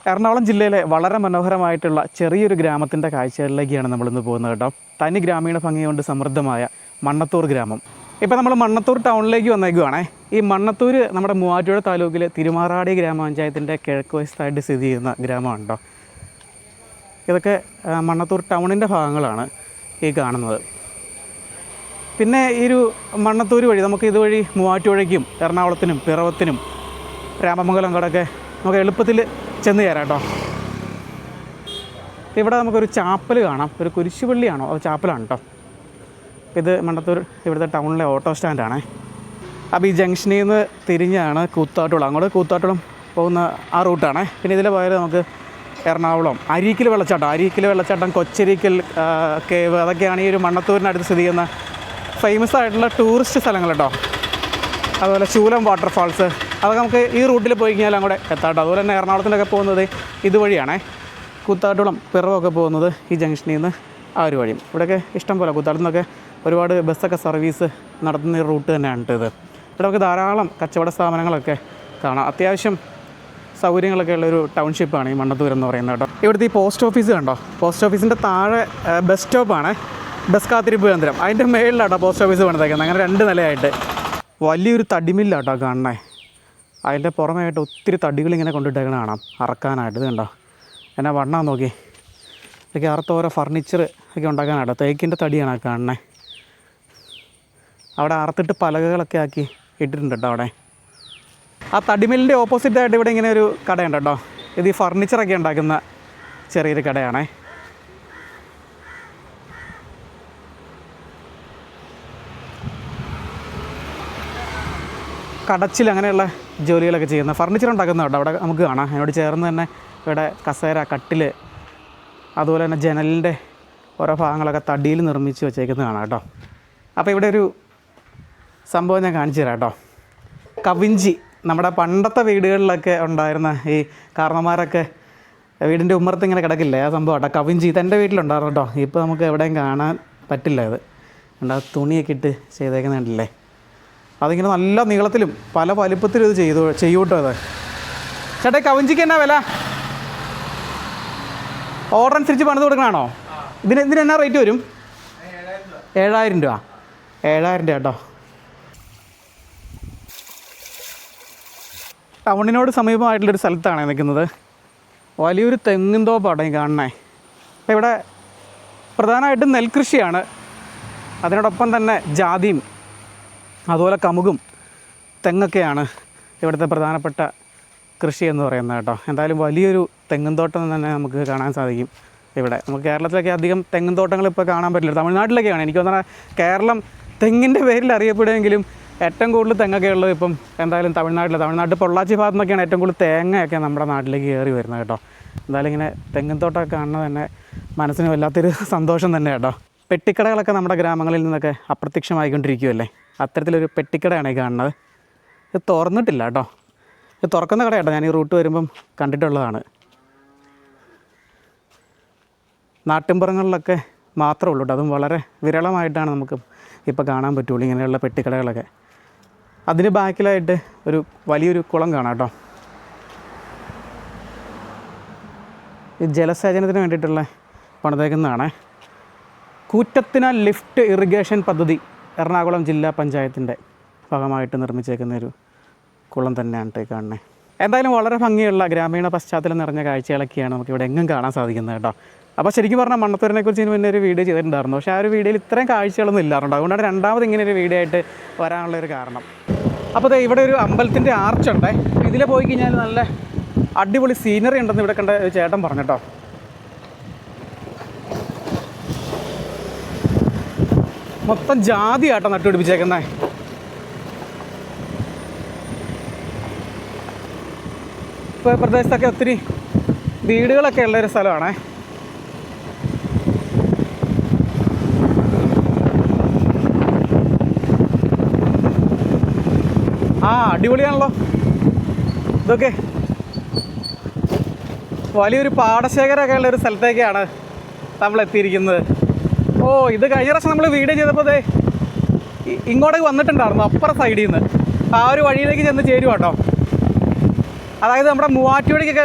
എറണാകുളം ജില്ലയിലെ വളരെ മനോഹരമായിട്ടുള്ള ചെറിയൊരു ഗ്രാമത്തിൻ്റെ കാഴ്ചകളിലേക്കാണ് നമ്മളിന്ന് പോകുന്നത് കേട്ടോ. തനി ഗ്രാമീണ ഭംഗി കൊണ്ട് സമൃദ്ധമായ മണ്ണത്തൂർ ഗ്രാമം. ഇപ്പോൾ നമ്മൾ മണ്ണത്തൂർ ടൗണിലേക്ക് വന്നേക്കുവാണേ. ഈ മണ്ണത്തൂർ നമ്മുടെ മൂവാറ്റുപുഴ താലൂക്കിലെ തിരുമാറാടി ഗ്രാമപഞ്ചായത്തിൻ്റെ കിഴക്ക് വശത്തായിട്ട് സ്ഥിതി ചെയ്യുന്ന ഗ്രാമമാണ് കേട്ടോ. ഇതൊക്കെ മണ്ണത്തൂർ ടൗണിൻ്റെ ഭാഗങ്ങളാണ് ഈ കാണുന്നത്. പിന്നെ ഈ ഒരു മണ്ണത്തൂർ വഴി നമുക്ക് ഇതുവഴി മൂവാറ്റുപുഴയ്ക്കും എറണാകുളത്തിനും പിറവത്തിനും രാമമംഗലം കടക്കെ നമുക്ക് എളുപ്പത്തിൽ ചെന്ന് കയറാം കേട്ടോ. ഇവിടെ നമുക്കൊരു ചാപ്പൽ കാണാം. ഒരു കുരിശുപള്ളിയാണോ അത് ചാപ്പലാണ് കേട്ടോ. ഇത് മണ്ണത്തൂർ ഇവിടുത്തെ ടൗണിലെ ഓട്ടോ സ്റ്റാൻഡാണ്. അപ്പോൾ ഈ ജംഗ്ഷനിൽ നിന്ന് തിരിഞ്ഞാണ് കൂത്താട്ടുകുളം, അങ്ങോട്ട് കൂത്താട്ടുകുളം പോകുന്ന ആ റൂട്ടാണ്. പിന്നെ ഇതിൽ പോയാൽ നമുക്ക് എറണാകുളം അരീക്കൽ വെള്ളച്ചാട്ടം, കൊച്ചരീക്കൽ കേവ്, അതൊക്കെയാണ് ഈ ഒരു മണ്ണത്തൂരിനടുത്ത് സ്ഥിതി ചെയ്യുന്ന ഫേമസ് ആയിട്ടുള്ള ടൂറിസ്റ്റ് സ്ഥലങ്ങൾ കേട്ടോ. അതുപോലെ ശൂലം വാട്ടർഫാൾസ്, അതൊക്കെ നമുക്ക് ഈ റൂട്ടിൽ പോയി കഴിഞ്ഞാൽ അങ്ങോട്ട് എത്താട്ടോ. അതുപോലെ തന്നെ എറണാകുളത്തിലൊക്കെ പോകുന്നത് ഇതുവഴിയാണേ. കൂത്താട്ടുകുളം പിറവൊക്കെ പോകുന്നത് ഈ ജംഗ്ഷനിൽ നിന്ന് ആ ഒരു വഴിയും. ഇവിടെയൊക്കെ ഇഷ്ടം പോലെ കൂത്താട്ടും നിന്നൊക്കെ ഒരുപാട് ബസ്സൊക്കെ സർവീസ് നടത്തുന്ന ഈ റൂട്ട് തന്നെയാണ് ഇത്. ഇവിടെ നമുക്ക് ധാരാളം കച്ചവട സ്ഥാപനങ്ങളൊക്കെ കാണാം. അത്യാവശ്യം സൗകര്യങ്ങളൊക്കെ ഉള്ളൊരു ടൗൺഷിപ്പാണ് ഈ മണ്ണത്തൂർ എന്ന് പറയുന്നത് കേട്ടോ. ഇവിടുത്തെ ഈ പോസ്റ്റ് ഓഫീസ് കണ്ടോ, പോസ്റ്റ് ഓഫീസിൻ്റെ താഴെ ബസ് സ്റ്റോപ്പാണ്, ബസ് കാത്തിരിപ്പ് കേന്ദ്രം. അതിൻ്റെ മേളിലാട്ടോ പോസ്റ്റ് ഓഫീസ് പണിതേക്കുന്നത്. അങ്ങനെ 2 നിലയായിട്ട് വലിയൊരു തടിമില്ലാട്ടോ കാണണേ. അതിൻ്റെ പുറമേയായിട്ട് ഒത്തിരി തടികളിങ്ങനെ കൊണ്ടിട്ടേക്കണ കാണാം അറക്കാനായിട്ട്. ഇത് കണ്ടോ എന്നാ വണ്ണം നോക്കി. ഇതൊക്കെ അറുത്ത ഓരോ ഫർണിച്ചർ ഒക്കെ ഉണ്ടാക്കാനാട്ടോ. തേക്കിൻ്റെ തടിയാണ് കാണണേ. അവിടെ അറുത്തിട്ട് പലകകളൊക്കെ ആക്കി ഇട്ടിട്ടുണ്ട് കേട്ടോ. അവിടെ ആ തടിമില്ലിൻ്റെ ഓപ്പോസിറ്റായിട്ട് ഇവിടെ ഇങ്ങനെ ഒരു കടയുണ്ട് കേട്ടോ. ഇത് ഈ ഫർണിച്ചറൊക്കെ ഉണ്ടാക്കുന്ന ചെറിയൊരു കടയാണേ. കടച്ചിൽ അങ്ങനെയുള്ള ജോലികളൊക്കെ ചെയ്യുന്ന ഫർണിച്ചർ ഉണ്ടാക്കുന്ന കേട്ടോ അവിടെ നമുക്ക് കാണാം. അതിനോട് ചേർന്ന് തന്നെ ഇവിടെ കസേര, കട്ടിൽ, അതുപോലെ തന്നെ ജനലിൻ്റെ ഓരോ ഭാഗങ്ങളൊക്കെ തടിയിൽ നിർമ്മിച്ച് വെച്ചേക്കുന്നത് കാണാം കേട്ടോ. അപ്പോൾ ഇവിടെ ഒരു സംഭവം ഞാൻ കാണിച്ചു തരാം കേട്ടോ. കവിഞ്ചി, നമ്മുടെ പണ്ടത്തെ വീടുകളിലൊക്കെ ഉണ്ടായിരുന്ന ഈ കാരണന്മാരൊക്കെ വീടിൻ്റെ ഉമ്മറത്ത് ഇങ്ങനെ കിടക്കില്ലേ, ആ സംഭവം കേട്ടോ കവിഞ്ചി. ഇതെൻ്റെ വീട്ടിലുണ്ടായിരുന്നു കേട്ടോ. ഇപ്പോൾ നമുക്ക് എവിടെയും കാണാൻ പറ്റില്ല. ഇത് എന്താ തുണിയൊക്കെ ഇട്ട് ചെയ്തേക്കുന്നുണ്ടല്ലേ. അതിങ്ങനെ നല്ല നീളത്തിലും പല വലിപ്പത്തിലും ഇത് ചെയ്യൂ കേട്ടോ. അത് ചേട്ടാ കവഞ്ചിക്ക് എന്നാ വില? ഓർഡർ അനുസരിച്ച് പണിത് കൊടുക്കണാണോ? ഇതിന് എന്നാ റേറ്റ് വരും? 7,000 രൂപ. 7,000 രൂപ കേട്ടോ. ടൗണിനോട് സമീപമായിട്ടുള്ളൊരു സ്ഥലത്താണ് നിൽക്കുന്നത്. വലിയൊരു തെങ്ങിൻ തോപ്പാണ് ഈ കാണണേ. അപ്പോൾ ഇവിടെ പ്രധാനമായിട്ടും നെൽകൃഷിയാണ്. അതിനോടൊപ്പം തന്നെ ജാതിയും അതുപോലെ കമുകും തെങ്ങൊക്കെയാണ് ഇവിടുത്തെ പ്രധാനപ്പെട്ട കൃഷി എന്ന് പറയുന്നത് കേട്ടോ. എന്തായാലും വലിയൊരു തെങ്ങിൻ തോട്ടം തന്നെ നമുക്ക് കാണാൻ സാധിക്കും ഇവിടെ. നമുക്ക് കേരളത്തിലൊക്കെ അധികം തെങ്ങിൻ തോട്ടങ്ങൾ ഇപ്പോൾ കാണാൻ പറ്റില്ല. തമിഴ്നാട്ടിലൊക്കെയാണ് എനിക്ക് തോന്നുന്നത് കേരളം തെങ്ങിൻ്റെ പേരിൽ അറിയപ്പെടുമെങ്കിലും ഏറ്റവും കൂടുതൽ തെങ്ങൊക്കെ ഉള്ളത് ഇപ്പം എന്തായാലും തമിഴ്നാട്ടിൽ പൊള്ളാച്ചി ഭാഗത്തു നിന്നൊക്കെയാണ് ഏറ്റവും കൂടുതൽ തേങ്ങയൊക്കെ നമ്മുടെ നാട്ടിലേക്ക് കയറി വരുന്നത് കേട്ടോ. എന്തായാലും ഇങ്ങനെ തെങ്ങിൻ തോട്ടമൊക്കെ കാണുന്നത് തന്നെ മനസ്സിന് വല്ലാത്തൊരു സന്തോഷം തന്നെ കേട്ടോ. പെട്ടിക്കടകളൊക്കെ നമ്മുടെ ഗ്രാമങ്ങളിൽ നിന്നൊക്കെ അപ്രത്യക്ഷമായിക്കൊണ്ടിരിക്കുകയല്ലേ. അത്തരത്തിലൊരു പെട്ടിക്കടയാണ് ഈ കാണുന്നത്. ഇത് തുറന്നിട്ടില്ല കേട്ടോ. ഇത് തുറക്കുന്ന കടയാട്ടോ. ഞാൻ ഈ റൂട്ട് വരുമ്പം കണ്ടിട്ടുള്ളതാണ്. നാട്ടിൻപുറങ്ങളിലൊക്കെ മാത്രമേ ഉള്ളൂ കേട്ടോ. അതും വളരെ വിരളമായിട്ടാണ് നമുക്ക് ഇപ്പോൾ കാണാൻ പറ്റുള്ളൂ ഇങ്ങനെയുള്ള പെട്ടിക്കടകളൊക്കെ. അതിന് ബാക്കിലായിട്ട് ഒരു വലിയൊരു കുളം കാണാം കേട്ടോ. ഈ ജലസേചനത്തിന് വേണ്ടിയിട്ടുള്ള പണിതേക്കുന്നതാണ്. കൂറ്റത്തിനാൽ ലിഫ്റ്റ് ഇറിഗേഷൻ പദ്ധതി എറണാകുളം ജില്ലാ പഞ്ചായത്തിൻ്റെ ഭാഗമായിട്ട് നിർമ്മിച്ചേക്കുന്ന ഒരു കുളം തന്നെയാണ് കേട്ടോ കാണുന്നത്. എന്തായാലും വളരെ ഭംഗിയുള്ള ഗ്രാമീണ പശ്ചാത്തലം നിറഞ്ഞ കാഴ്ചകളൊക്കെയാണ് നമുക്കിവിടെ എങ്ങും കാണാൻ സാധിക്കുന്നത് കേട്ടോ. അപ്പോൾ ശരിക്കും പറഞ്ഞാൽ മണ്ണത്തൂരിനെക്കുറിച്ച് ഇതിന് മുന്നേ ഒരു വീഡിയോ ചെയ്തിട്ടുണ്ടായിരുന്നു. പക്ഷേ ആ ഒരു വീഡിയോയിൽ ഇത്രയും കാഴ്ചകളൊന്നും ഇല്ലാറുണ്ട്. അതുകൊണ്ടാണ് രണ്ടാമത് ഇങ്ങനെ ഒരു വീഡിയോ ആയിട്ട് വരാനുള്ളൊരു കാരണം. അപ്പോൾ ഇവിടെ ഒരു അമ്പലത്തിൻ്റെ ആർച്ചുണ്ട്. ഇതിൽ പോയി കഴിഞ്ഞാൽ നല്ല അടിപൊളി സീനറി ഉണ്ടെന്ന് ഇവിടെ കണ്ട ഒരു ചേട്ടൻ പറഞ്ഞു കേട്ടോ. മൊത്തം ജാതിയാട്ടോ നട്ടുപിടിപ്പിച്ചേക്കുന്നത്. ഇപ്പോൾ പ്രദേശത്തൊക്കെ ഒത്തിരി വീടുകളൊക്കെ ഉള്ളൊരു സ്ഥലമാണേ. അടിപൊളിയാണല്ലോ ഇതൊക്കെ. വലിയൊരു പാടശേഖരമൊക്കെ ഉള്ളൊരു സ്ഥലത്തേക്കാണ് നമ്മൾ എത്തിയിരിക്കുന്നത്. ഇത് കഴിഞ്ഞ പ്രാവശ്യം നമ്മൾ വീഡിയോ ചെയ്തപ്പോൾ ഇങ്ങോട്ടേക്ക് വന്നിട്ടുണ്ടായിരുന്നു അപ്പുറ സൈഡിൽ നിന്ന്. ആ ഒരു വഴിയിലേക്ക് ചെന്ന് ചേരും കേട്ടോ. അതായത് നമ്മുടെ മൂവാറ്റുപുഴയ്ക്ക്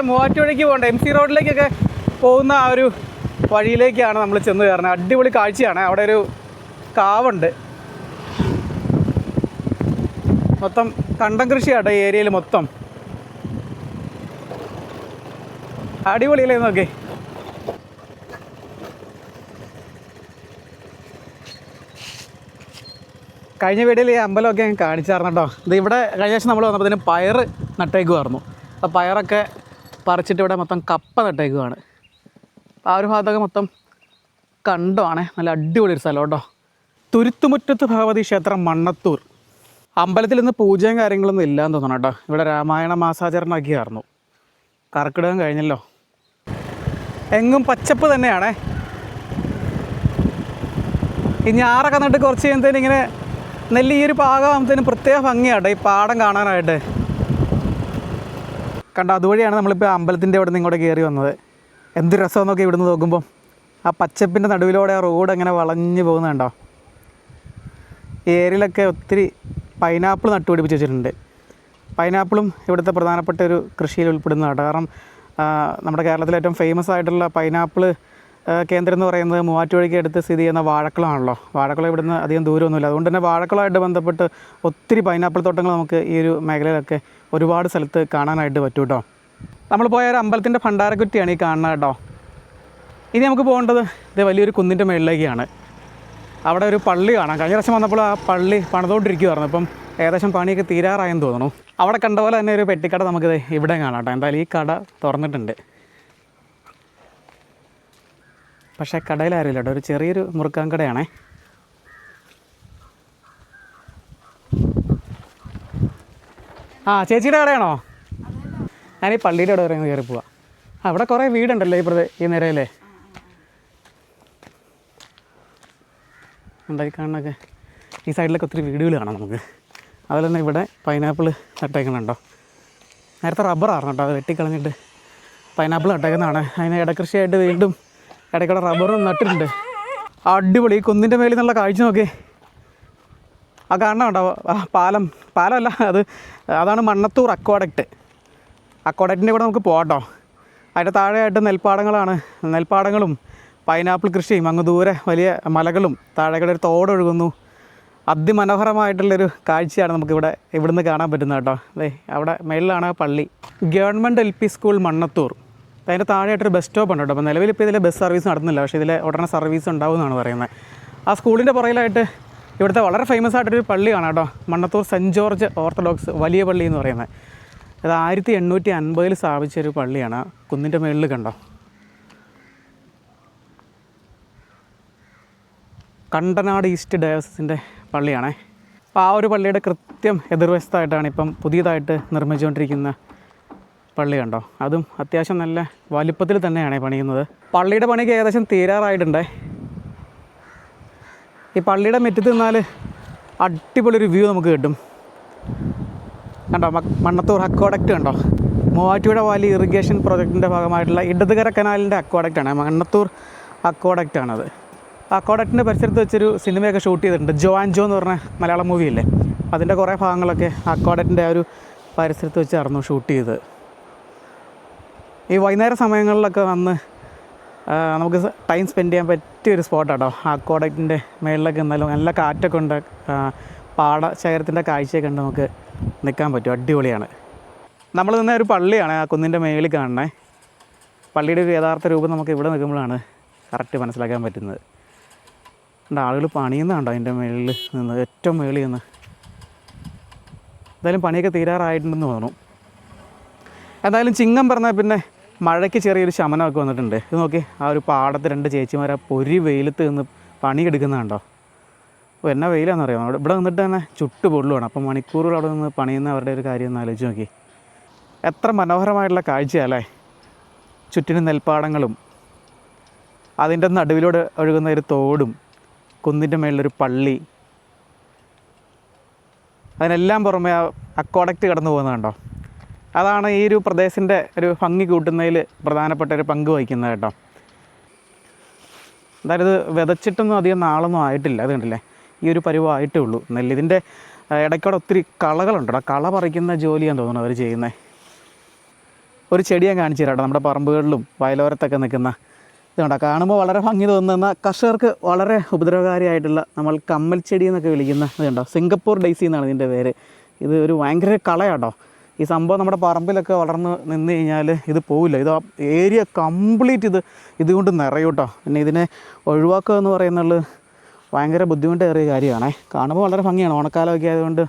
പോകേണ്ട MC റോഡിലേക്കൊക്കെ പോകുന്ന ആ ഒരു വഴിയിലേക്കാണ് നമ്മൾ ചെന്ന് കയറുന്നത്. അടിപൊളി കാഴ്ചയാണ്. അവിടെ ഒരു കാവുണ്ട്. മൊത്തം കണ്ടം കൃഷിയാട്ടോ ഈ ഏരിയയിൽ മൊത്തം. അടിപൊളിയല്ലേ നോക്കി. കഴിഞ്ഞ വീഡിയോയിൽ ഈ അമ്പലമൊക്കെ ഞാൻ കാണിച്ചായിരുന്നു കേട്ടോ. ഇത് ഇവിടെ കഴിഞ്ഞ ദിവസം നമ്മൾ വന്നപ്പോഴത്തേനും പയർ നട്ടേക്കുമായിരുന്നു. അപ്പോൾ പയറൊക്കെ പറിച്ചിട്ട് ഇവിടെ മൊത്തം കപ്പ നട്ടേക്കുവാണ്. ആ ഒരു ഭാഗത്തൊക്കെ മൊത്തം കണ്ടമാണ്. നല്ല അടിപൊളി ഒരു സ്ഥലം കേട്ടോ. തുരുത്തുമുറ്റത്ത് ഭഗവതി ക്ഷേത്രം മണ്ണത്തൂർ. അമ്പലത്തിൽ ഇന്ന് പൂജയും കാര്യങ്ങളൊന്നും ഇല്ലയെന്ന് തോന്നണം കേട്ടോ. ഇവിടെ രാമായണ മാസാചരണമൊക്കെയായിരുന്നു. കർക്കിടകം കഴിഞ്ഞല്ലോ. എങ്ങും പച്ചപ്പ് തന്നെയാണേ. ഈ ഞാറൊക്കെ നട്ട് കുറച്ച് കഴിയുമ്പോഴത്തേനും ഇങ്ങനെ നെല്ല് ഈ ഒരു പാകമാകുമ്പോഴത്തേനും പ്രത്യേക ഭംഗിയാട്ടോ ഈ പാടം കാണാനായിട്ട്. കണ്ടോ, അതുവഴിയാണ് നമ്മളിപ്പോൾ അമ്പലത്തിൻ്റെ അവിടെ നിന്ന് ഇങ്ങോട്ട് കയറി വന്നത്. എന്ത് രസമെന്നൊക്കെ ഇവിടുന്ന് നോക്കുമ്പോൾ ആ പച്ചപ്പിൻ്റെ നടുവിലൂടെ ആ റോഡ് അങ്ങനെ വളഞ്ഞു പോകുന്നത് കണ്ടോ. ഈ ഏരിയയിലൊക്കെ ഒത്തിരി പൈനാപ്പിൾ നട്ടുപിടിപ്പിച്ച് വെച്ചിട്ടുണ്ട്. പൈനാപ്പിളും ഇവിടുത്തെ പ്രധാനപ്പെട്ട ഒരു കൃഷിയിൽ ഉൾപ്പെടുന്നതാണ്. കാരണം നമ്മുടെ കേരളത്തിലെ ഏറ്റവും ഫേമസ് ആയിട്ടുള്ള പൈനാപ്പിൾ കേന്ദ്രം എന്ന് പറയുന്നത് മൂവാറ്റുപുഴയ്ക്ക് അടുത്ത് സ്ഥിതി ചെയ്യുന്ന വാഴക്കുളമാണല്ലോ. വാഴക്കുളം ഇവിടുന്ന് അധികം ദൂരമൊന്നുമില്ല. അതുകൊണ്ട് തന്നെ വാഴക്കുളമായിട്ട് ബന്ധപ്പെട്ട് ഒത്തിരി പൈനാപ്പിൾ തോട്ടങ്ങൾ നമുക്ക് ഈ ഒരു മേഖലയിലൊക്കെ ഒരുപാട് സ്ഥലത്ത് കാണാനായിട്ട് പറ്റും കേട്ടോ. നമ്മൾ പോയ ഒരു അമ്പലത്തിൻ്റെ ഭണ്ഡാരക്കുറ്റിയാണ് ഈ കാണുന്നത് കേട്ടോ. ഇനി നമുക്ക് പോകേണ്ടത് ഇത് വലിയൊരു കുന്നിൻ്റെ മുകളിലേക്കാണ്. അവിടെ ഒരു പള്ളി കാണാം. കഴിഞ്ഞ പ്രാവശ്യം വന്നപ്പോൾ ആ പള്ളി പണിതുകൊണ്ടിരിക്കുമായിരുന്നു. ഇപ്പം ഏകദേശം പണിയൊക്കെ തീരാറായെന്ന് തോന്നുന്നു. അവിടെ കണ്ട പോലെ തന്നെ ഒരു പെട്ടിക്കട നമുക്കിത് ഇവിടെ കാണാം കേട്ടോ. എന്തായാലും ഈ കട തുറന്നിട്ടുണ്ട്. പക്ഷേ കടയിലാരുമില്ല കേട്ടോ. ഒരു ചെറിയൊരു മുറുക്കാൻ കടയാണേ. ആ, ചേച്ചിയുടെ കടയാണോ? ഞാനീ പള്ളിയുടെ അവിടെ വരെ കയറി പോവാം. അവിടെ കുറേ വീടുണ്ടല്ലോ ഈ നിരയിലെ. ഉണ്ടായി കാണുന്നൊക്കെ ഈ സൈഡിലൊക്കെ ഒത്തിരി വീടുകൾ കാണാം നമുക്ക്. അതുപോലെ തന്നെ ഇവിടെ പൈനാപ്പിൾ നട്ടേക്കണുണ്ടോ. നേരത്തെ റബ്ബറായിരുന്നു കേട്ടോ. അത് വെട്ടിക്കളഞ്ഞിട്ട് പൈനാപ്പിൾ നട്ടേക്കുന്നതാണ്. അതിന് ഇടകൃഷിയായിട്ട് വീണ്ടും ഇടയ്ക്കൂടെ റബ്ബറും നട്ടിട്ടുണ്ട്. അടിപൊളി. ഈ കുന്നിൻ്റെ മേലിൽ നിന്നുള്ള കാഴ്ച നോക്കി. ആ കാണണം കേട്ടോ. പാലമല്ല, അതാണ് മണ്ണത്തൂർ അക്വാഡക്റ്റ്. അക്വാഡക്റ്റിൻ്റെ കൂടെ നമുക്ക് പോകാട്ടോ. അതിൻ്റെ താഴെയായിട്ട് നെൽപ്പാടങ്ങളും പൈനാപ്പിൾ കൃഷിയും, അങ്ങ് ദൂരെ വലിയ മലകളും താഴെക്കൂടെ ഒരു തോടൊഴുകുന്നു. അതിമനോഹരമായിട്ടുള്ളൊരു കാഴ്ചയാണ് നമുക്കിവിടെ ഇവിടുന്ന് കാണാൻ പറ്റുന്നത് കേട്ടോ. അതെ, അവിടെ മേളിലാണ് പള്ളി. Government LP school Mannathoor. അതിൻ്റെ താഴെയായിട്ടൊരു ബസ് സ്റ്റോപ്പ് ഉണ്ട് കേട്ടോ. അപ്പോൾ നിലവിൽ ഇപ്പോൾ ഇതിലെ ബസ് സർവീസ് നടത്തുന്നില്ല. പക്ഷേ ഇതിലെ ഉടനെ സർവീസ് ഉണ്ടാവും എന്നാണ് പറയുന്നത്. ആ സ്കൂളിൻ്റെ പുറകിലായിട്ട് ഇവിടുത്തെ വളരെ ഫേമസ് ആയിട്ടൊരു പള്ളിയാണ് കേട്ടോ. മണ്ണത്തൂർ സെൻറ്റ് ജോർജ് ഓർത്തഡോക്സ് വലിയ പള്ളി എന്ന് പറയുന്നത്. ഇത് 1850 സ്ഥാപിച്ചൊരു പള്ളിയാണ്. കുന്നിൻ്റെ മുകളിൽ കണ്ടോ. കണ്ടനാട് ഈസ്റ്റ് ഡയോസിൻ്റെ പള്ളിയാണേ. അപ്പോൾ ആ ഒരു പള്ളിയുടെ കൃത്യം എതിർവശത്തായിട്ടാണ് ഇപ്പം പുതിയതായിട്ട് നിർമ്മിച്ചുകൊണ്ടിരിക്കുന്ന പള്ളി കണ്ടോ. അതും അത്യാവശ്യം നല്ല വലിപ്പത്തിൽ തന്നെയാണ് പണിയുന്നത്. പള്ളിയുടെ പണിക്ക് ഏകദേശം തീരാറായിട്ടുണ്ടേ. ഈ പള്ളിയുടെ മുറ്റത്ത് നിന്നാൽ അടിപൊളിയൊരു വ്യൂ നമുക്ക് കിട്ടും കണ്ടോ. മണ്ണത്തൂർ അക്വാഡക്റ്റ് കണ്ടോ. മൂവാറ്റുപുഴ വാലി ഇറിഗേഷൻ പ്രോജക്റ്റിൻ്റെ ഭാഗമായിട്ടുള്ള ഇടതുകര കനാലിൻ്റെ അക്വാഡക്റ്റാണ്. മണ്ണത്തൂർ അക്വാഡക്റ്റാണത്. അക്വാഡക്റ്റിൻ്റെ പരിസരത്ത് വെച്ചൊരു സിനിമയൊക്കെ ഷൂട്ട് ചെയ്തിട്ടുണ്ട്. ജോ എന്ന് പറഞ്ഞ മലയാളം മൂവിയില്ലേ, അതിൻ്റെ കുറേ ഭാഗങ്ങളൊക്കെ അക്വാഡക്റ്റിൻ്റെ ആ ഒരു പരിസരത്ത് വെച്ചായിരുന്നു ഷൂട്ട് ചെയ്തത്. ഈ വൈകുന്നേര സമയങ്ങളിലൊക്കെ വന്ന് നമുക്ക് ടൈം സ്പെൻഡ് ചെയ്യാൻ പറ്റിയൊരു സ്പോട്ടാട്ടോ. അക്വാഡക്റ്റിൻ്റെ മേളിലൊക്കെ എന്നാലും നല്ല കാറ്റൊക്കെ ഉണ്ട്. പാടശേഖരത്തിൻ്റെ കാഴ്ചയൊക്കെ ഉണ്ട്. നമുക്ക് നിൽക്കാൻ പറ്റും. അടിപൊളിയാണ്. നമ്മൾ നിന്ന ഒരു പള്ളിയാണ് ആ കുന്നിൻ്റെ മേളിൽ കാണണേ. പള്ളിയുടെ ഒരു യഥാർത്ഥ രൂപം നമുക്ക് ഇവിടെ നിൽക്കുമ്പോഴാണ് കറക്റ്റ് മനസ്സിലാക്കാൻ പറ്റുന്നത്. ആളുകൾ പണിയുന്നുണ്ടോ അതിൻ്റെ മേളിൽ നിന്ന്, ഏറ്റവും മേളിൽ നിന്ന്. എന്തായാലും പണിയൊക്കെ തീരാറായിട്ടുണ്ടെന്ന് തോന്നുന്നു. എന്തായാലും ചിങ്ങം പറഞ്ഞാൽ പിന്നെ മഴയ്ക്ക് ചെറിയൊരു ശമനമൊക്കെ വന്നിട്ടുണ്ട്. ഇത് നോക്കി, ആ ഒരു പാടത്ത് 2 ചേച്ചിമാർ ആ പൊരി വെയിലത്ത് നിന്ന് പണിയെടുക്കുന്നുണ്ടോ. അപ്പോൾ എന്നാ വെയിലാണെന്ന് അറിയാം. ഇവിടെ നിന്നിട്ട് തന്നെ ചുട്ട് പൊള്ളുവാണ്. അപ്പോൾ മണിക്കൂറുകൾ അവിടെ നിന്ന് പണിയുന്നവരുടെ ഒരു കാര്യം ഒന്ന് ആലോചിച്ച് നോക്കി. എത്ര മനോഹരമായിട്ടുള്ള കാഴ്ചയല്ലേ. ചുറ്റിനും നെൽപ്പാടങ്ങളും അതിൻ്റെ നടുവിലൂടെ ഒഴുകുന്ന ഒരു തോടും കുന്നിൻ്റെ മേളിലൊരു പള്ളി, അതിനെല്ലാം പുറമെ ആ അക്വാഡക്റ്റ് കടന്നു പോകുന്നതുണ്ടോ. അതാണ് ഈ ഒരു പ്രദേശത്തിൻ്റെ ഒരു ഭംഗി കൂട്ടുന്നതിൽ പ്രധാനപ്പെട്ട ഒരു പങ്ക് വഹിക്കുന്നത് കേട്ടോ. അതായത് വിതച്ചിട്ടൊന്നും അധികം നാളൊന്നും ആയിട്ടില്ല. അത് കണ്ടില്ലേ, ഈ ഒരു പരുവമായിട്ടേ ഉള്ളൂ നെല്ല്. ഇതിൻ്റെ ഇടയ്ക്കൂടെ ഒത്തിരി കളകളുണ്ട്. ആ കള പറിക്കുന്ന ജോലിയാന്ന് തോന്നുന്നു അവർ ചെയ്യുന്നത്. ഒരു ചെടി ഞാൻ കാണിച്ചു തരാം കേട്ടോ. നമ്മുടെ പറമ്പുകളിലും വയലോരത്തൊക്കെ നിൽക്കുന്ന ഇത് കണ്ടോ. കാണുമ്പോൾ വളരെ ഭംഗി തോന്നുന്ന കർഷകർക്ക് വളരെ ഉപദ്രവകാരിയായിട്ടുള്ള നമ്മൾ കമ്മൽ ചെടി എന്നൊക്കെ വിളിക്കുന്ന ഇത് കണ്ടോ. സിംഗപ്പൂർ ഡെയ്സി എന്നാണ് ഇതിൻ്റെ പേര്. ഇത് ഒരു ഭയങ്കര കളയാട്ടോ. ഈ സംഭവം നമ്മുടെ പറമ്പിലൊക്കെ വളർന്ന് നിന്ന് കഴിഞ്ഞാൽ ഇത് പോവില്ല. ഇത് ഏരിയ കംപ്ലീറ്റ് ഇതുകൊണ്ട് നിറയും കേട്ടോ. പിന്നെ ഇതിനെ ഒഴിവാക്കുക എന്ന് പറയുന്നത് ഭയങ്കര ബുദ്ധിമുട്ടേറിയ കാര്യമാണേ. കാണുമ്പോൾ വളരെ ഭംഗിയാണ്. ഓണക്കാലമൊക്കെ ആയതുകൊണ്ട്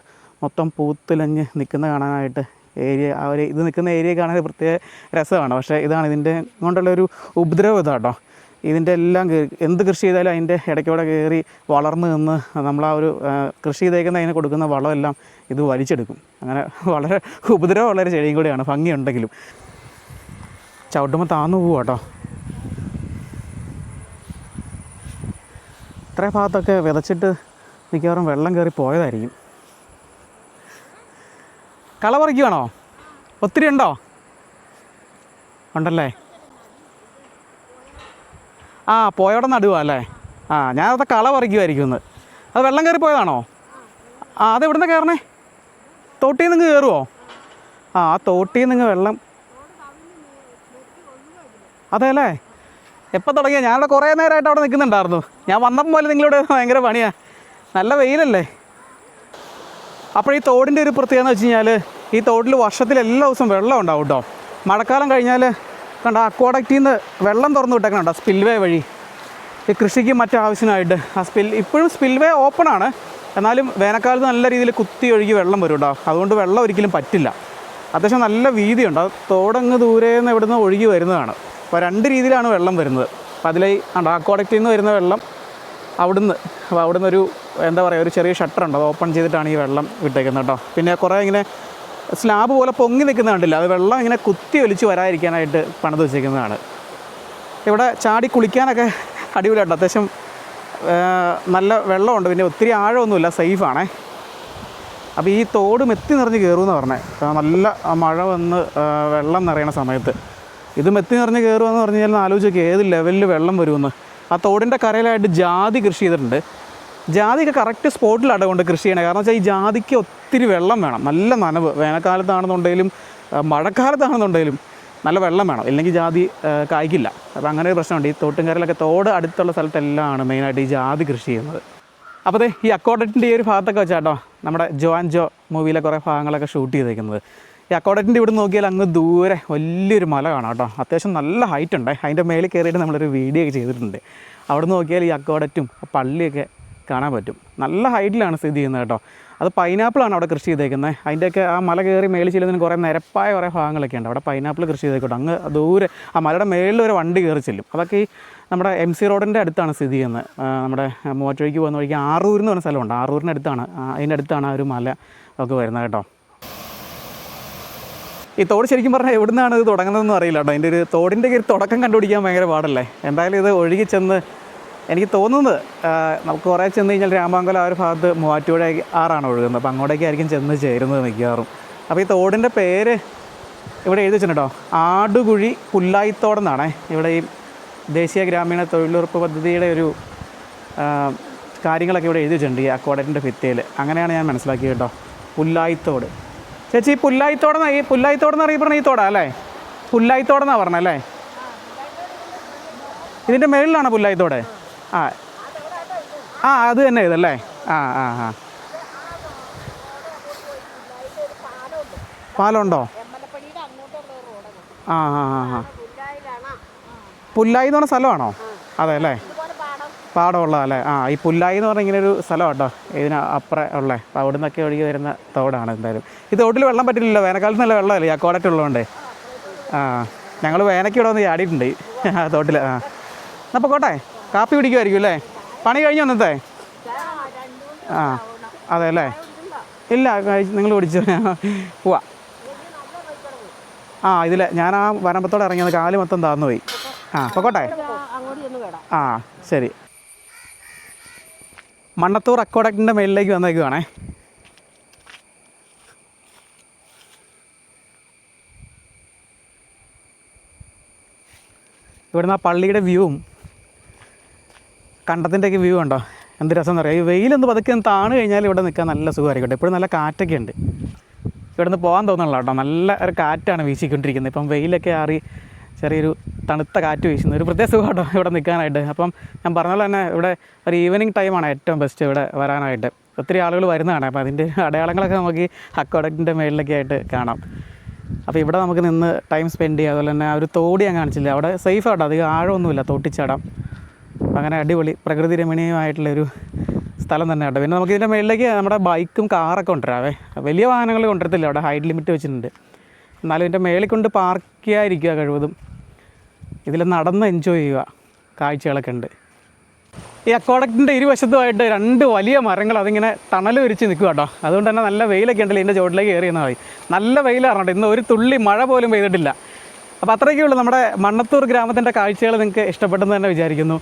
മൊത്തം പൂത്തിലഞ്ഞ് നിൽക്കുന്ന കാണാനായിട്ട് ഏരിയ ഇത് നിൽക്കുന്ന ഏരിയ കാണാൻ പ്രത്യേക രസമാണ്. പക്ഷേ ഇതാണ് ഇതിൻ്റെ കൊണ്ടുള്ളൊരു ഉപദ്രവം ഇതാട്ടോ. ഇതിൻ്റെ എല്ലാം എന്ത് കൃഷി ചെയ്താലും അതിൻ്റെ ഇടയ്ക്കൂടെ കയറി വളർന്ന് നിന്ന് നമ്മൾ ആ ഒരു കൃഷി ചെയ്തേക്കുന്ന അതിന് കൊടുക്കുന്ന വളമെല്ലാം ഇത് വലിച്ചെടുക്കും. അങ്ങനെ വളരെ ഉപദ്രവമുള്ളൊരു ചെടിയും കൂടിയാണ്, ഭംഗിയുണ്ടെങ്കിലും. ചവിട്ടുമ്പോൾ താന്നു പോവുക കേട്ടോ. ഇത്രയും ഭാഗത്തൊക്കെ വിതച്ചിട്ട് മിക്കവാറും വെള്ളം കയറി പോയതായിരിക്കും. കള പറിക്കുവാണോ? ഒത്തിരി ഉണ്ടോ? ഉണ്ടല്ലേ. ആ, പോയോടെ നടുവാ അല്ലേ? ആ, ഞാനത് കള പറിക്കുമായിരിക്കും ഇന്ന്. അത് വെള്ളം കയറി പോയതാണോ? ആ, അത് എവിടുന്ന് കയറണേ? തോട്ടിൽ നിന്ന് കയറുമോ? ആ, തോട്ടിൽ നിന്ന് വെള്ളം. അതെ അല്ലേ? എപ്പോൾ തുടങ്ങിയ? ഞാനവിടെ കുറേ നേരമായിട്ട് അവിടെ നിൽക്കുന്നുണ്ടായിരുന്നു. ഞാൻ വന്നപ്പോൾ പോലെ നിങ്ങളിവിടെ ഭയങ്കര പണിയാണ്. നല്ല വെയിലല്ലേ? അപ്പോൾ ഈ തോടിൻ്റെ ഒരു പ്രത്യേകത എന്ന് വെച്ച് കഴിഞ്ഞാൽ ഈ തോട്ടിൽ വർഷത്തിൽ എല്ലാ ദിവസവും വെള്ളം ഉണ്ടാവും കേട്ടോ. മഴക്കാലം കഴിഞ്ഞാൽ കണ്ട അക്വാഡക്റ്റിൽ നിന്ന് വെള്ളം തുറന്ന് വിട്ടേക്കണുണ്ടോ സ്പിൽവേ വഴി. ഈ കൃഷിക്ക് മറ്റാവശ്യമായിട്ട് ആ ഇപ്പോഴും സ്പിൽവേ ഓപ്പണാണ്. എന്നാലും വേനൽക്കാലത്ത് നല്ല രീതിയിൽ കുത്തി ഒഴുകി വെള്ളം വരും കേട്ടോ. അതുകൊണ്ട് വെള്ളം ഒരിക്കലും പറ്റില്ല. അത്യാവശ്യം നല്ല വീതിയുണ്ട്. അത് തോടങ്ങ് ദൂരേന്ന് ഇവിടുന്ന് ഒഴുകി വരുന്നതാണ്. അപ്പോൾ 2 രീതിയിലാണ് വെള്ളം വരുന്നത്. അപ്പോൾ അതിൽ അക്വാഡക്റ്റിൽ നിന്ന് വരുന്ന വെള്ളം അവിടുന്ന് ഒരു എന്താ പറയുക, ഒരു ചെറിയ ഷട്ടറുണ്ട്. അത് ഓപ്പൺ ചെയ്തിട്ടാണ് ഈ വെള്ളം വിട്ടേക്കുന്നത് കേട്ടോ. പിന്നെ കുറേ ഇങ്ങനെ സ്ലാബ് പോലെ പൊങ്ങി നിൽക്കുന്ന കണ്ടില്ല, അത് വെള്ളം ഇങ്ങനെ കുത്തി ഒലിച്ച് വരാതിരിക്കാനായിട്ട് പണിത് വെച്ചേക്കുന്നതാണ്. ഇവിടെ ചാടി കുളിക്കാനൊക്കെ അടിപൊളിയാട്ടോ. അത്യാവശ്യം നല്ല വെള്ളമുണ്ട്. പിന്നെ ഒത്തിരി ആഴമൊന്നുമില്ല, സേഫാണേ. അപ്പോൾ ഈ തോട് മെത്തി നിറഞ്ഞ് കയറുമെന്ന് പറഞ്ഞേ. നല്ല മഴ വന്ന് വെള്ളം നിറയണ സമയത്ത് ഇത് മെത്തി നിറഞ്ഞ് കയറുമെന്ന് പറഞ്ഞു കഴിഞ്ഞാൽ ആലോചിച്ച് നോക്കി ഏത് ലെവലിൽ വെള്ളം വരുമെന്ന്. ആ തോടിൻ്റെ കരയിലായിട്ട് ജാതി കൃഷി ചെയ്തിട്ടുണ്ട്. ജാതിയൊക്കെ കറക്റ്റ് സ്പോട്ടിലാണ് കൊണ്ട് കൃഷി ചെയ്യണേ. കാരണം വെച്ചാൽ ഈ ജാതിക്ക് ഒത്തിരി വെള്ളം വേണം, നല്ല നനവ്. വേനൽക്കാലത്താണെന്നുണ്ടെങ്കിലും മഴക്കാലത്താണെന്നുണ്ടെങ്കിലും നല്ല വെള്ളം വേണം, ഇല്ലെങ്കിൽ ജാതി കായ്ക്കില്ല. അപ്പോൾ അങ്ങനെ ഒരു പ്രശ്നമുണ്ട്. ഈ തോട്ടുംകരയിലൊക്കെ തോട് അടുത്തുള്ള സ്ഥലത്തെല്ലാമാണ് മെയിനായിട്ട് ഈ ജാതി കൃഷി ചെയ്യുന്നത്. അപ്പോൾ അതെ, ഈ അക്കോഡറ്റിൻ്റെ ഈ ഒരു ഭാഗത്തൊക്കെ വെച്ചാട്ടോ നമ്മുടെ ജോ മൂവിയിലെ കുറേ ഭാഗങ്ങളൊക്കെ ഷൂട്ട് ചെയ്തേക്കുന്നത്. ഈ അക്കോഡറ്റിൻ്റെ ഇവിടെ നോക്കിയാൽ അങ്ങ് ദൂരെ വലിയൊരു മല കാണാം കേട്ടോ. അത്യാവശ്യം നല്ല ഹൈറ്റ് ഉണ്ട്. അതിൻ്റെ മേളിൽ കയറിയിട്ട് നമ്മളൊരു വീഡിയോ ഒക്കെ ചെയ്തിട്ടുണ്ട്. അവിടെ നോക്കിയാൽ ഈ അക്കോഡറ്റും പള്ളിയൊക്കെ കാണാൻ പറ്റും. നല്ല ഹൈറ്റിലാണ് സ്ഥിതി ചെയ്യുന്നത് കേട്ടോ. അത് പൈനാപ്പിളാണ് അവിടെ കൃഷി ചെയ്തേക്കുന്നത്. അതിൻ്റെയൊക്കെ ആ മല കയറി മേളിൽ ചെല്ലുന്നതിന് കുറേ നിരപ്പായ കുറേ ഭാഗങ്ങളൊക്കെ ഉണ്ട്. അവിടെ പൈനാപ്പിൾ കൃഷി ചെയ്തേക്കോട്ടെ. അങ്ങ് ദൂരെ ആ മലയുടെ മേളിൽ ഒരു വണ്ടി കയറി ചെല്ലും. അതൊക്കെ ഈ നമ്മുടെ MC റോഡിൻ്റെ അടുത്താണ് സ്ഥിതി ചെയ്യുന്നത്. നമ്മുടെ മൂവാറ്റുപുഴയ്ക്ക് പോകുന്ന വഴിക്ക് ആറൂർ എന്ന് പറഞ്ഞ സ്ഥലമുണ്ട്. ആറൂരിൻ്റെ അടുത്താണ്, അതിൻ്റെ അടുത്താണ് ആ ഒരു മല ഒക്കെ വരുന്നത് കേട്ടോ. ഈ തോട് ശരിക്കും പറഞ്ഞാൽ എവിടെ നിന്നാണ് ഇത് തുടങ്ങുന്നതെന്ന് അറിയില്ല കേട്ടോ. അതിൻ്റെ ഒരു തോടിൻ്റെ ഒരു തുടക്കം കണ്ടുപിടിക്കാൻ ഭയങ്കര പാടല്ലേ. എന്തായാലും ഇത് ഒഴുകി ചെന്ന് എനിക്ക് തോന്നുന്നത് നമുക്ക് കുറേ ചെന്ന് കഴിഞ്ഞാൽ രാമാങ്കലം ആ ഒരു ഭാഗത്ത് മൂവാറ്റുപുഴ ആറാണ് ഒഴുകുന്നത്. അപ്പോൾ അങ്ങോട്ടേക്കായിരിക്കും ചെന്ന് ചേരുന്നത് മിക്കവാറും. അപ്പോൾ ഈ തോടിൻ്റെ പേര് ഇവിടെ എഴുതി വെച്ചിട്ടുണ്ടോ, ആടുകുഴി പുല്ലായിത്തോടെന്നാണേ. ഇവിടെ ഈ ദേശീയ ഗ്രാമീണ തൊഴിലുറപ്പ് പദ്ധതിയുടെ ഒരു കാര്യങ്ങളൊക്കെ ഇവിടെ എഴുതി വെച്ചിട്ടുണ്ട് ഈ അക്വാഡറ്റിൻ്റെ ഭിത്തിയിൽ. അങ്ങനെയാണ് ഞാൻ മനസ്സിലാക്കിയത് കേട്ടോ. പുല്ലായിത്തോട്. ചേച്ചി ഈ പുല്ലായിത്തോടെന്ന് അറിയപ്പെടുന്ന ഈ തോടാ അല്ലേ? പുല്ലായിത്തോടെന്നാണ് പറഞ്ഞല്ലേ? ഇതിൻ്റെ മേളിലാണ് പുല്ലായിത്തോട്. ആ അത് തന്നെ ഇതല്ലേ? പാലമുണ്ടോ? പുല്ലായി എന്ന് പറഞ്ഞ സ്ഥലമാണോ? അതെ അല്ലേ, പാടമുള്ളതല്ലേ? ഈ പുല്ലായി എന്ന് പറഞ്ഞാൽ ഇങ്ങനെ ഒരു സ്ഥലം കേട്ടോ. ഇതിന് അപ്പുറം ഉള്ളത്. അപ്പോൾ അവിടെ നിന്നൊക്കെ ഒഴുകി വരുന്ന തോടാണ്. എന്തായാലും ഈ തോട്ടിൽ വെള്ളം പറ്റില്ലല്ലോ, വേനൽക്കാലത്ത് നല്ല വെള്ളമല്ലേ ഈ അക്കോഡറ്റ് ഉള്ളതുകൊണ്ട്. ഞങ്ങൾ വേനയ്ക്ക് ഇവിടെ വന്ന് ചാടിയിട്ടുണ്ട് തോട്ടിൽ. അപ്പോൾ കോട്ടെ കാപ്പി പിടിക്കുമായിരിക്കും അല്ലേ? പണി കഴിഞ്ഞു വന്നത്തെ? അതെ അല്ലേ? ഇല്ല, നിങ്ങൾ പിടിച്ചു പോവാ. ഇതിൽ ഞാൻ ആ വരമ്പത്തോടെ ഇറങ്ങിയത് കാല് മൊത്തം താന്നു പോയി. പൊക്കോട്ടെ. ശരി. മണ്ണത്തൂർ അക്വാഡക്റ്റിൻ്റെ മേളിലേക്ക് വന്നേക്കുവാണേ. ഇവിടുന്ന് ആ പള്ളിയുടെ വ്യൂവും കണ്ടത്തിൻ്റെയൊക്കെ വ്യൂ ഉണ്ടോ, എന്ത് രസം എന്ന് പറയാം. ഈ വെയിലൊന്ന് പതുക്കെ താണു കഴിഞ്ഞാൽ ഇവിടെ നിൽക്കാൻ നല്ല സുഖമായിരിക്കട്ടെ. എപ്പോഴും നല്ല കാറ്റൊക്കെ ഉണ്ട്. ഇവിടുന്ന് പോകാൻ തോന്നുന്നില്ല കേട്ടോ. നല്ല ഒരു കാറ്റാണ് വീശിക്കൊണ്ടിരിക്കുന്നത്. ഇപ്പം വെയിലൊക്കെ ആറി ചെറിയൊരു തണുത്ത കാറ്റ് വീശുന്നു. ഒരു പ്രത്യേക സുഖം കേട്ടോ ഇവിടെ നിൽക്കാനായിട്ട്. അപ്പം ഞാൻ പറഞ്ഞ പോലെ തന്നെ ഇവിടെ ഒരു ഈവനിങ് ടൈമാണ് ഏറ്റവും ബെസ്റ്റ് ഇവിടെ വരാനായിട്ട്. ഒത്തിരി ആളുകൾ വരുന്നതാണ്. അപ്പോൾ അതിൻ്റെ അടയാളങ്ങളൊക്കെ നമുക്ക് ഈ അക്വാഡക്റ്റിൻ്റെ മേളിലൊക്കെ ആയിട്ട് കാണാം. അപ്പോൾ ഇവിടെ നമുക്ക് നിന്ന് ടൈം സ്പെൻഡ് ചെയ്യുക. അതുപോലെ തന്നെ ആ ഒരു തോടി ഞാൻ കാണിച്ചില്ല, അവിടെ സേഫ് ആട്ടോ, അധികം ആഴമൊന്നുമില്ല, തോട്ടിച്ചാടാം. അങ്ങനെ അടിപൊളി പ്രകൃതി രമണീയമായിട്ടുള്ളൊരു സ്ഥലം തന്നെ കേട്ടോ. പിന്നെ നമുക്ക് ഇതിൻ്റെ മേളിലേക്ക് നമ്മുടെ ബൈക്കും കാറൊക്കെ കൊണ്ടുവരാവേ. വലിയ വാഹനങ്ങൾ കൊണ്ടുവരത്തില്ല, അവിടെ ഹൈറ്റ് ലിമിറ്റ് വെച്ചിട്ടുണ്ട്. എന്നാലും ഇതിൻ്റെ മേളിൽ കൊണ്ട് പാർക്ക് ചെയ്യാതിരിക്കുക കഴിവതും. ഇതിൽ നടന്ന് എൻജോയ് ചെയ്യുക, കാഴ്ചകളൊക്കെ ഉണ്ട്. ഈ അക്വാഡക്റ്റിൻ്റെ ഇരുവശത്തുമായിട്ട് 2 വലിയ മരങ്ങൾ അതിങ്ങനെ തണൽ വിരിച്ച് നിൽക്കുക കേട്ടോ. അതുകൊണ്ട് തന്നെ നല്ല വെയിലൊക്കെ ഉണ്ടല്ലോ, ഇതിൻ്റെ ചുവട്ടിലേക്ക് കയറി എന്നാൽ മതി. നല്ല വെയിലാണ് കേട്ടോ. ഇന്ന് ഒരു തുള്ളി മഴ പോലും പെയ്തിട്ടില്ല. അപ്പോൾ അത്രയൊക്കെ ഉള്ളൂ നമ്മുടെ മണ്ണത്തൂർ ഗ്രാമത്തിൻ്റെ കാഴ്ചകൾ. നിങ്ങൾക്ക് ഇഷ്ടപ്പെട്ടെന്ന് തന്നെ വിചാരിക്കുന്നു.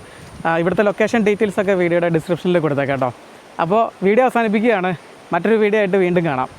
ഇവിടുത്തെ ലൊക്കേഷൻ ഡീറ്റെയിൽസൊക്കെ വീഡിയോയുടെ ഡിസ്ക്രിപ്ഷനിൽ കൊടുത്തേക്കാം കേട്ടോ. അപ്പോൾ വീഡിയോ അവസാനിപ്പിക്കുകയാണ്. മറ്റൊരു വീഡിയോ ആയിട്ട് വീണ്ടും കാണാം.